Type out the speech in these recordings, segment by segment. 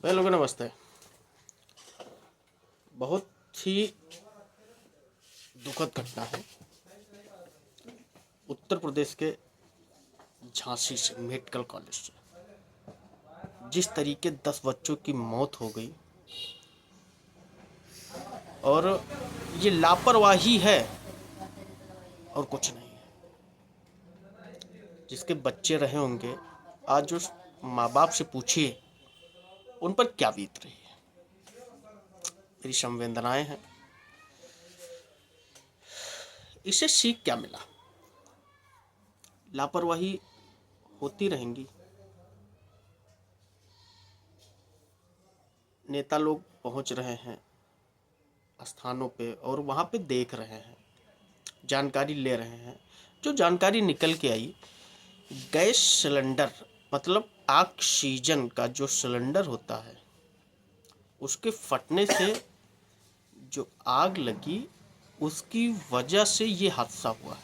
भाई लोगों नमस्ते। बहुत ही दुखद घटना है। उत्तर प्रदेश के झांसी से मेडिकल कॉलेज से जिस तरीके 10 बच्चों की मौत हो गई, और ये लापरवाही है और कुछ नहीं है। जिसके बच्चे रहे होंगे, आज उस माँ बाप से पूछिए उन पर क्या बीत रही है। मेरी संवेदनाएं हैं। इसे सीख क्या मिला? लापरवाही होती रहेंगी। नेता लोग पहुंच रहे हैं स्थानों पे और वहाँ पे देख रहे हैं, जानकारी ले रहे हैं। जो जानकारी निकल के आई, गैस सिलेंडर मतलब ऑक्सीजन का जो सिलेंडर होता है, उसके फटने से जो आग लगी, उसकी वजह से ये हादसा हुआ है,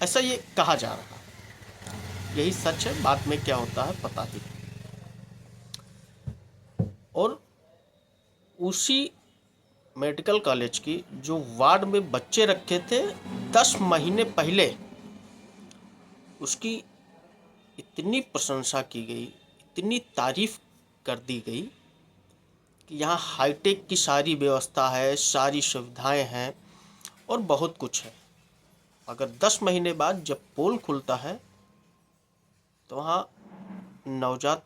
ऐसा ये कहा जा रहा है। यही सच है, बाद में क्या होता है पता ही नहीं। और उसी मेडिकल कॉलेज की जो वार्ड में बच्चे रखे थे, 10 महीने पहले उसकी इतनी प्रशंसा की गई, इतनी तारीफ कर दी गई कि यहाँ हाईटेक की सारी व्यवस्था है, सारी सुविधाएं हैं और बहुत कुछ है। अगर 10 महीने बाद जब पोल खुलता है तो वहाँ नवजात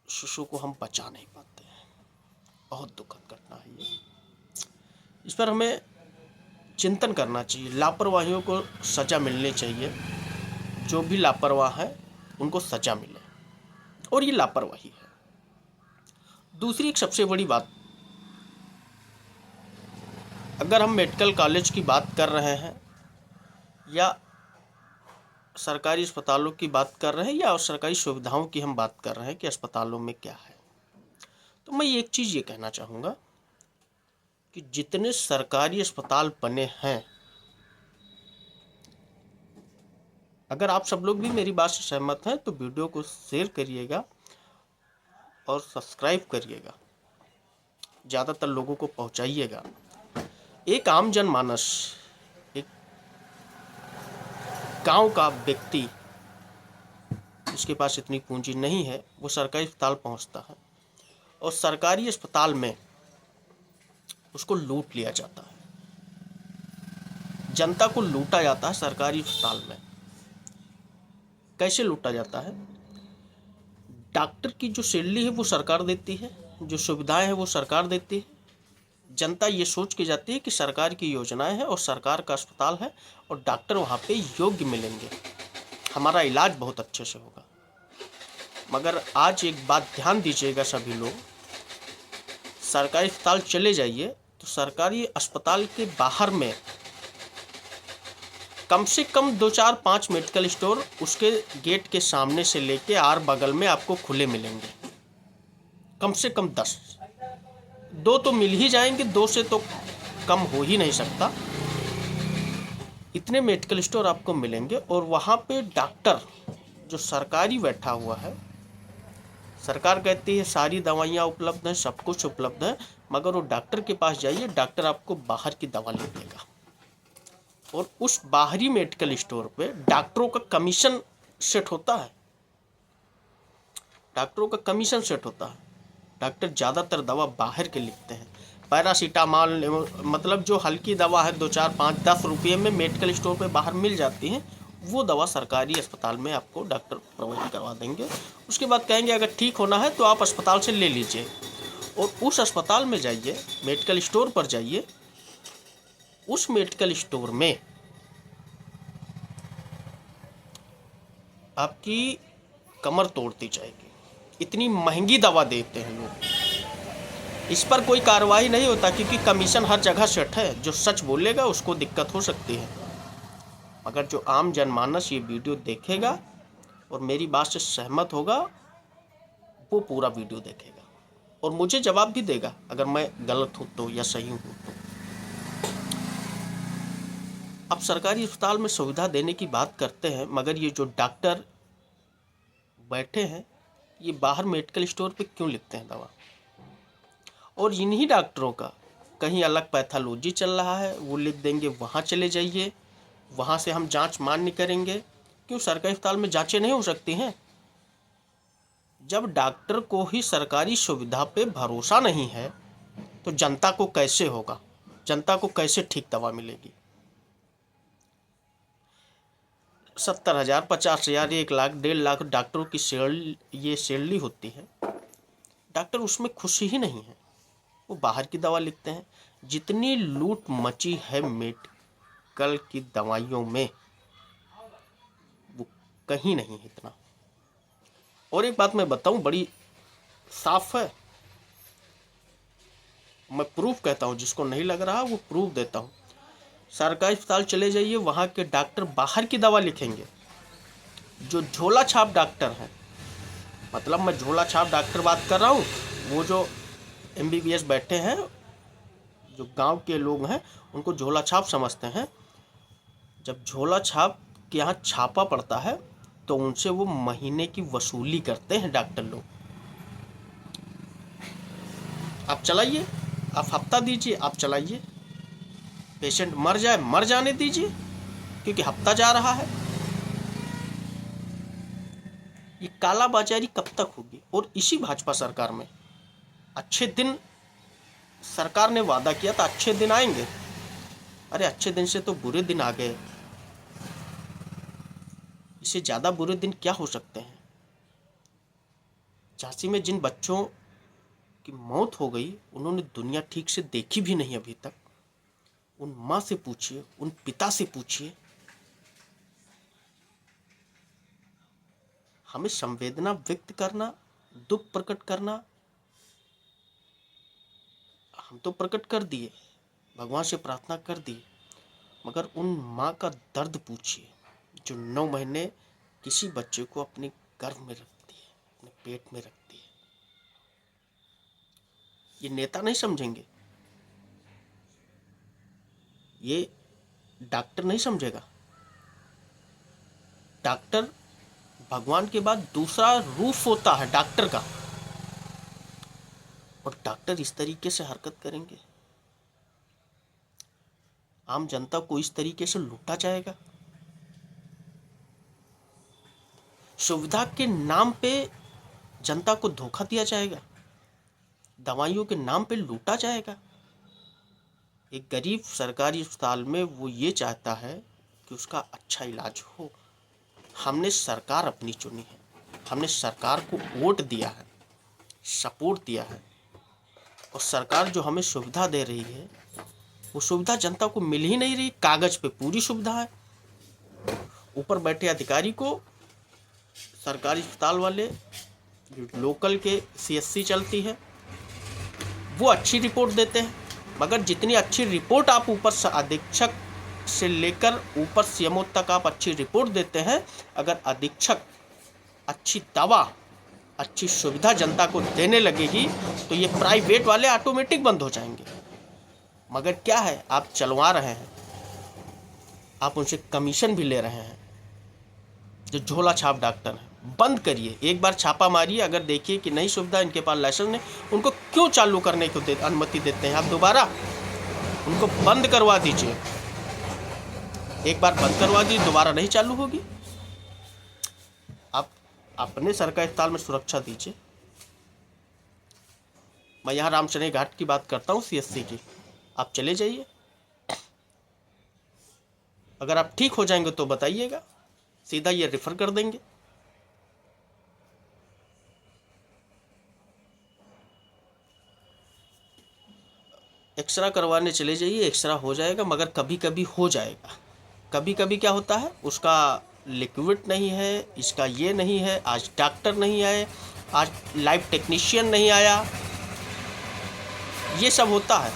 शिशु को हम बचा नहीं पाते हैं। बहुत दुखद घटना है ये। इस पर हमें चिंतन करना चाहिए। लापरवाहियों को सज़ा मिलनी चाहिए। जो भी लापरवाह है उनको सज़ा मिले, और ये लापरवाही है। दूसरी एक सबसे बड़ी बात, अगर हम मेडिकल कॉलेज की बात कर रहे हैं या सरकारी अस्पतालों की बात कर रहे हैं या सरकारी सुविधाओं की हम बात कर रहे हैं कि अस्पतालों में क्या है, तो मैं एक चीज़ ये कहना चाहूँगा कि जितने सरकारी अस्पताल बने हैं, अगर आप सब लोग भी मेरी बात से सहमत हैं तो वीडियो को शेयर करिएगा और सब्सक्राइब करिएगा, ज़्यादातर लोगों को पहुंचाइएगा। एक आम जनमानस, एक गांव का व्यक्ति जिसके पास इतनी पूंजी नहीं है, वो सरकारी अस्पताल पहुंचता है और सरकारी अस्पताल में उसको लूट लिया जाता है। जनता को लूटा जाता है सरकारी अस्पताल में। कैसे लूटा जाता है? डॉक्टर की जो सैलरी है वो सरकार देती है, जो सुविधाएं हैं वो सरकार देती है। जनता ये सोच के जाती है कि सरकार की योजनाएं हैं और सरकार का अस्पताल है और डॉक्टर वहाँ पे योग्य मिलेंगे, हमारा इलाज बहुत अच्छे से होगा। मगर आज एक बात ध्यान दीजिएगा सभी लोग, सरकारी अस्पताल चले जाइए तो सरकारी अस्पताल के बाहर में कम से कम 2, 4, 5 मेडिकल स्टोर उसके गेट के सामने से लेके आर बगल में आपको खुले मिलेंगे। कम से कम 10, 2 तो मिल ही जाएंगे, 2 से तो कम हो ही नहीं सकता। इतने मेडिकल स्टोर आपको मिलेंगे और वहाँ पे डॉक्टर जो सरकारी बैठा हुआ है, सरकार कहती है सारी दवाइयाँ उपलब्ध हैं, सब कुछ उपलब्ध है, मगर वो डॉक्टर के पास जाइए, डॉक्टर आपको बाहर की दवा लिख देगा। और उस बाहरी मेडिकल स्टोर पे डॉक्टरों का कमीशन सेट होता है। डॉक्टरों का कमीशन सेट होता है। डॉक्टर ज़्यादातर दवा बाहर के लिखते हैं। पैरासीटामॉल मतलब जो हल्की दवा है 2, 4, 5, 10 रुपये में मेडिकल स्टोर पे बाहर मिल जाती है, वो दवा सरकारी अस्पताल में आपको डॉक्टर प्रोवाइड करवा देंगे। उसके बाद कहेंगे अगर ठीक होना है तो आप अस्पताल से ले लीजिए, और उस अस्पताल में जाइए, मेडिकल स्टोर पर जाइए, उस मेडिकल स्टोर में आपकी कमर तोड़ती जाएगी। इतनी महंगी दवा देते हैं लोग। इस पर कोई कार्रवाई नहीं होता क्योंकि कमीशन हर जगह सेट है। जो सच बोलेगा उसको दिक्कत हो सकती है, मगर जो आम जनमानस ये वीडियो देखेगा और मेरी बात से सहमत होगा, वो पूरा वीडियो देखेगा और मुझे जवाब भी देगा अगर मैं गलत हूँ तो या सही हूँ तो। अब सरकारी अस्पताल में सुविधा देने की बात करते हैं, मगर ये जो डॉक्टर बैठे हैं ये बाहर मेडिकल स्टोर पे क्यों लिखते हैं दवा? और इन्हीं डॉक्टरों का कहीं अलग पैथोलॉजी चल रहा है, वो लिख देंगे वहाँ चले जाइए, वहाँ से हम जांच मान्य करेंगे। क्यों सरकारी अस्पताल में जांचें नहीं हो सकती हैं? जब डॉक्टर को ही सरकारी सुविधा पे भरोसा नहीं है तो जनता को कैसे होगा? जनता को कैसे ठीक दवा मिलेगी? 70,000, 50,000, 1 लाख, 1.5 लाख डॉक्टरों की सैलरी होती है। डॉक्टर उसमें खुश ही नहीं है, वो बाहर की दवा लिखते हैं। जितनी लूट मची है मेडिकल की दवाइयों में, वो कहीं नहीं है इतना। और एक बात मैं बताऊं, बड़ी साफ है, मैं प्रूफ कहता हूं, जिसको नहीं लग रहा वो प्रूफ देता हूं। सरकारी अस्पताल चले जाइए, वहां के डॉक्टर बाहर की दवा लिखेंगे। जो झोला छाप डॉक्टर हैं, मतलब मैं झोला छाप डॉक्टर बात कर रहा हूँ, वो जो MBBS बैठे हैं, जो गांव के लोग हैं उनको झोला छाप समझते हैं। जब झोला छाप के यहाँ छापा पड़ता है तो उनसे वो महीने की वसूली करते हैं डॉक्टर लोग। आप चलाइए, आप हफ्ता दीजिए, आप चलाइए, पेशेंट मर जाए मर जाने दीजिए, क्योंकि हफ्ता जा रहा है। ये कालाबाजारी कब तक होगी? और इसी भाजपा सरकार में अच्छे दिन, सरकार ने वादा किया था अच्छे दिन आएंगे। अरे अच्छे दिन से तो बुरे दिन आ गए। इससे ज़्यादा बुरे दिन क्या हो सकते हैं? झांसी में जिन बच्चों की मौत हो गई, उन्होंने दुनिया ठीक से देखी भी नहीं अभी तक। उन माँ से पूछिए, उन पिता से पूछिए। हमें संवेदना व्यक्त करना, दुख प्रकट करना, हम तो प्रकट कर दिए, भगवान से प्रार्थना कर दी, मगर उन माँ का दर्द पूछिए जो 9 महीने किसी बच्चे को अपने गर्भ में रखती है, अपने पेट में रखती है। ये नेता नहीं समझेंगे, ये डॉक्टर नहीं समझेगा। डॉक्टर भगवान के बाद दूसरा रूप होता है डॉक्टर का, और डॉक्टर इस तरीके से हरकत करेंगे, आम जनता को इस तरीके से लूटा जाएगा। सुविधा के नाम पे जनता को धोखा दिया जाएगा, दवाइयों के नाम पे लूटा जाएगा। एक गरीब सरकारी अस्पताल में वो ये चाहता है कि उसका अच्छा इलाज हो। हमने सरकार अपनी चुनी है, हमने सरकार को वोट दिया है, सपोर्ट दिया है, और सरकार जो हमें सुविधा दे रही है वो सुविधा जनता को मिल ही नहीं रही। कागज पे पूरी सुविधा है, ऊपर बैठे अधिकारी को सरकारी अस्पताल वाले, जो लोकल के CSC चलती है, वो अच्छी रिपोर्ट देते हैं। मगर जितनी अच्छी रिपोर्ट आप ऊपर से अधीक्षक से लेकर ऊपर CMO तक आप अच्छी रिपोर्ट देते हैं, अगर अधीक्षक अच्छी दवा, अच्छी सुविधा जनता को देने लगेगी तो ये प्राइवेट वाले ऑटोमेटिक बंद हो जाएंगे। मगर क्या है, आप चलवा रहे हैं, आप उनसे कमीशन भी ले रहे हैं। जो झोला छाप डॉक्टर हैं, बंद करिए, एक बार छापा मारिए, अगर देखिए कि नहीं सुविधा, इनके पास लाइसेंस नहीं, उनको क्यों चालू करने को अनुमति देते हैं? आप दोबारा उनको बंद करवा दीजिए। एक बार बंद करवा दी, दोबारा नहीं चालू होगी। आप अपने सरकारी अस्पताल में सुरक्षा दीजिए। मैं यहाँ रामचंद्र घाट की बात करता हूँ, CSC की, आप चले जाइए। अगर आप ठीक हो जाएंगे तो बताइएगा, सीधा ये रेफर कर देंगे। एक्सरा करवाने चले जाइए, एक्सरा हो जाएगा, मगर कभी कभी हो जाएगा। कभी कभी क्या होता है, उसका लिक्विड नहीं है, इसका ये नहीं है, आज डॉक्टर नहीं आए, आज लाइव टेक्नीशियन नहीं आया, ये सब होता है।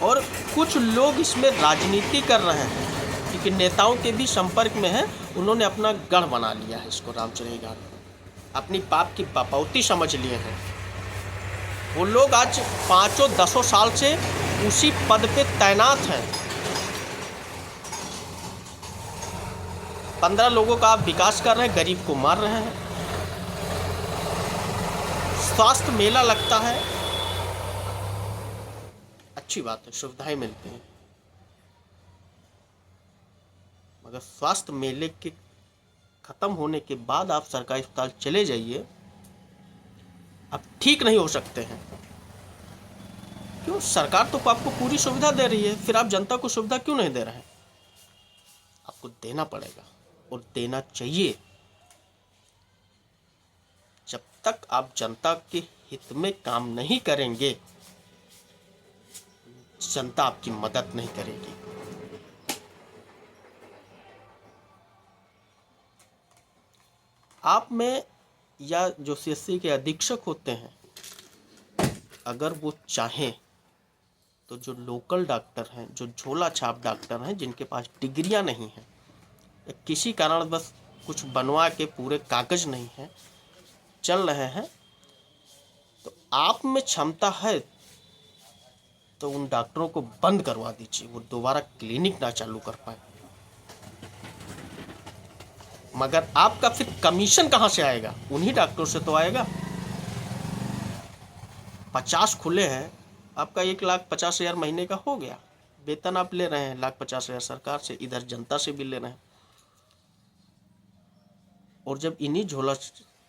और कुछ लोग इसमें राजनीति कर रहे हैं, क्योंकि नेताओं के भी संपर्क में हैं, उन्होंने अपना गढ़ बना लिया है इसको, रामचंद्र घाट, अपनी पाप की बपौती समझ लिए हैं। वो लोग आज 5-10 साल से उसी पद पे तैनात हैं। 15 लोगों का आप विकास कर रहे हैं, गरीब को मार रहे हैं। स्वास्थ्य मेला लगता है, अच्छी बात है, सुविधाएं मिलती हैं, मगर स्वास्थ्य मेले के खत्म होने के बाद आप सरकारी अस्पताल चले जाइए, आप ठीक नहीं हो सकते हैं। क्यों? सरकार तो आपको पूरी सुविधा दे रही है, फिर आप जनता को सुविधा क्यों नहीं दे रहे हैं? आपको देना पड़ेगा और देना चाहिए। जब तक आप जनता के हित में काम नहीं करेंगे, जनता आपकी मदद नहीं करेगी। आप में या जो सीएससी के अधीक्षक होते हैं, अगर वो चाहें तो जो लोकल डॉक्टर हैं, जो झोला छाप डॉक्टर हैं, जिनके पास डिग्रियां नहीं हैं या किसी कारण बस कुछ बनवा के पूरे कागज नहीं हैं, चल रहे हैं, तो आप में क्षमता है तो उन डॉक्टरों को बंद करवा दीजिए, वो दोबारा क्लिनिक ना चालू कर पाए। मगर आपका फिर कमीशन कहाँ से आएगा? उन्हीं डॉक्टरों से तो आएगा। 50 खुले हैं, आपका 1,50,000 महीने का हो गया। वेतन आप ले रहे हैं 1,50,000 सरकार से, इधर जनता से भी ले रहे हैं। और जब इन्हीं झोला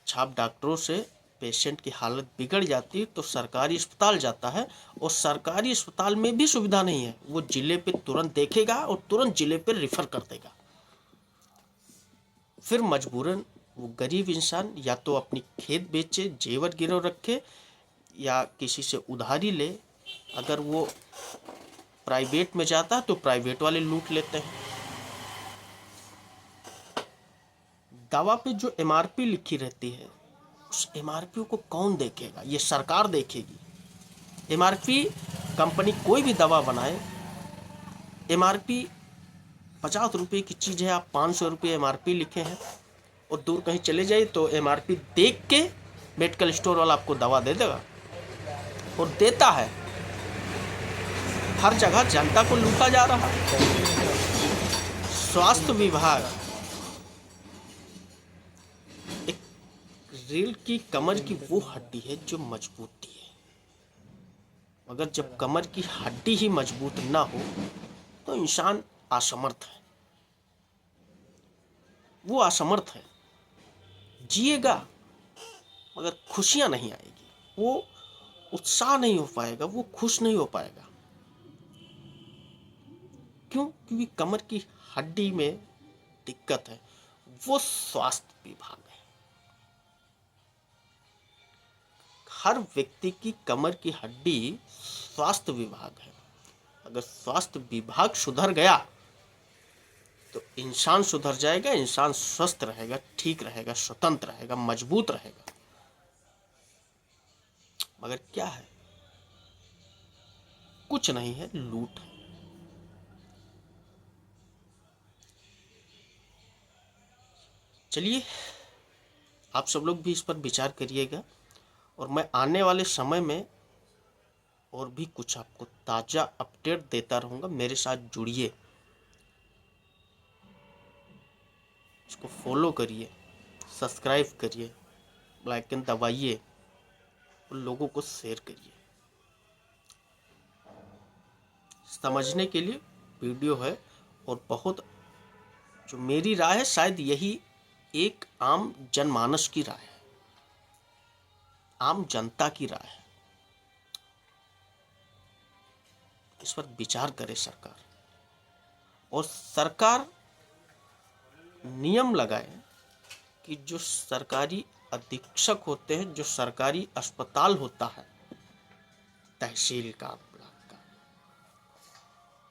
छाप डॉक्टरों से पेशेंट की हालत बिगड़ जाती है तो सरकारी अस्पताल जाता है, और सरकारी अस्पताल में भी सुविधा नहीं है। वो जिले पे तुरंत देखेगा और तुरंत जिले पे रिफर कर देगा। फिर मजबूरन वो गरीब इंसान या तो अपनी खेत बेचे, जेवर गिरव रखे, या किसी से उधारी ले। अगर वो प्राइवेट में जाता है तो प्राइवेट वाले लूट लेते हैं। दवा पे जो एमआरपी लिखी रहती है, उस एमआरपी को कौन देखेगा? ये सरकार देखेगी। एमआरपी कंपनी कोई भी दवा बनाए, एमआरपी 50 रुपये की चीज़ है, आप 500 रुपये एमआरपी लिखे हैं, और दूर कहीं चले जाइए तो एमआरपी देख के मेडिकल स्टोर वाला आपको दवा दे देगा, और देता है। हर जगह जनता को लूटा जा रहा है। स्वास्थ्य विभाग एक रीढ़ की कमर की वो हड्डी है जो मजबूती है, मगर जब कमर की हड्डी ही मजबूत ना हो तो इंसान असमर्थ है। वो असमर्थ है, जिएगा मगर खुशियां नहीं आएगी, वो उत्साह नहीं हो पाएगा, वो खुश नहीं हो पाएगा। क्यों? क्योंकि कमर की हड्डी में दिक्कत है। वो स्वास्थ्य विभाग है। हर व्यक्ति की कमर की हड्डी स्वास्थ्य विभाग है। अगर स्वास्थ्य विभाग सुधर गया तो इंसान सुधर जाएगा, इंसान स्वस्थ रहेगा, ठीक रहेगा, स्वतंत्र रहेगा, मजबूत रहेगा। मगर क्या है? कुछ नहीं है, लूट है। चलिए, आप सब लोग भी इस पर विचार करिएगा, और मैं आने वाले समय में और भी कुछ आपको ताज़ा अपडेट देता रहूँगा। मेरे साथ जुड़िए, इसको फॉलो करिए, सब्सक्राइब करिए, बेल आइकन दबाइए और लोगों को शेयर करिए। समझने के लिए वीडियो है, और बहुत जो मेरी राय है, शायद यही एक आम जनमानस की राय है, आम जनता की राय है। इस पर विचार करे सरकार, और सरकार नियम लगाए कि जो सरकारी अधीक्षक होते हैं, जो सरकारी अस्पताल होता है, तहसील का, ब्लॉक का,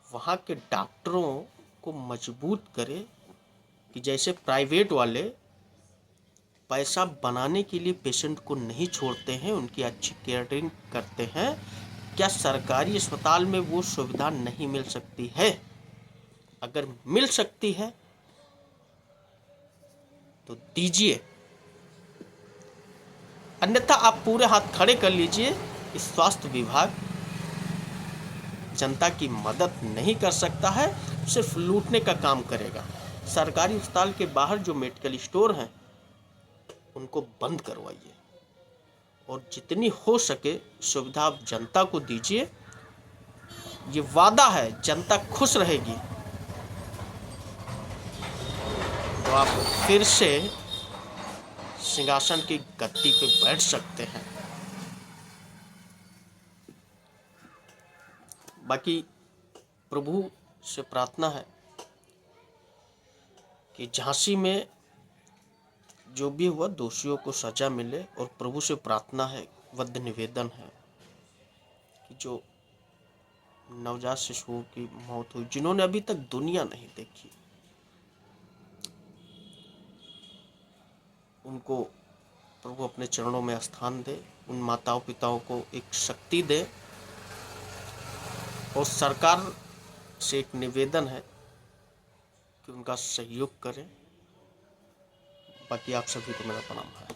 वहाँ के डॉक्टरों को मजबूत करे कि जैसे प्राइवेट वाले पैसा बनाने के लिए पेशेंट को नहीं छोड़ते हैं, उनकी अच्छी केयरिंग करते हैं। क्या सरकारी अस्पताल में वो सुविधा नहीं मिल सकती है? अगर मिल सकती है तो दीजिए, अन्यथा आप पूरे हाथ खड़े कर लीजिए। इस स्वास्थ्य विभाग जनता की मदद नहीं कर सकता है, सिर्फ लूटने का काम करेगा। सरकारी अस्पताल के बाहर जो मेडिकल स्टोर हैं, उनको बंद करवाइए, और जितनी हो सके सुविधा आप जनता को दीजिए। ये वादा है, जनता खुश रहेगी तो आप फिर से सिंहासन की गद्दी पे बैठ सकते हैं। बाकी प्रभु से प्रार्थना है कि झांसी में जो भी हुआ दोषियों को सजा मिले, और प्रभु से प्रार्थना है, वद्य निवेदन है कि जो नवजात शिशुओं की मौत हुई, जिन्होंने अभी तक दुनिया नहीं देखी, उनको प्रभु अपने चरणों में स्थान दे, उन माताओं पिताओं को एक शक्ति दे। और सरकार से एक निवेदन है कि उनका सहयोग करें। बाकी आप सभी को मेरा प्रणाम है।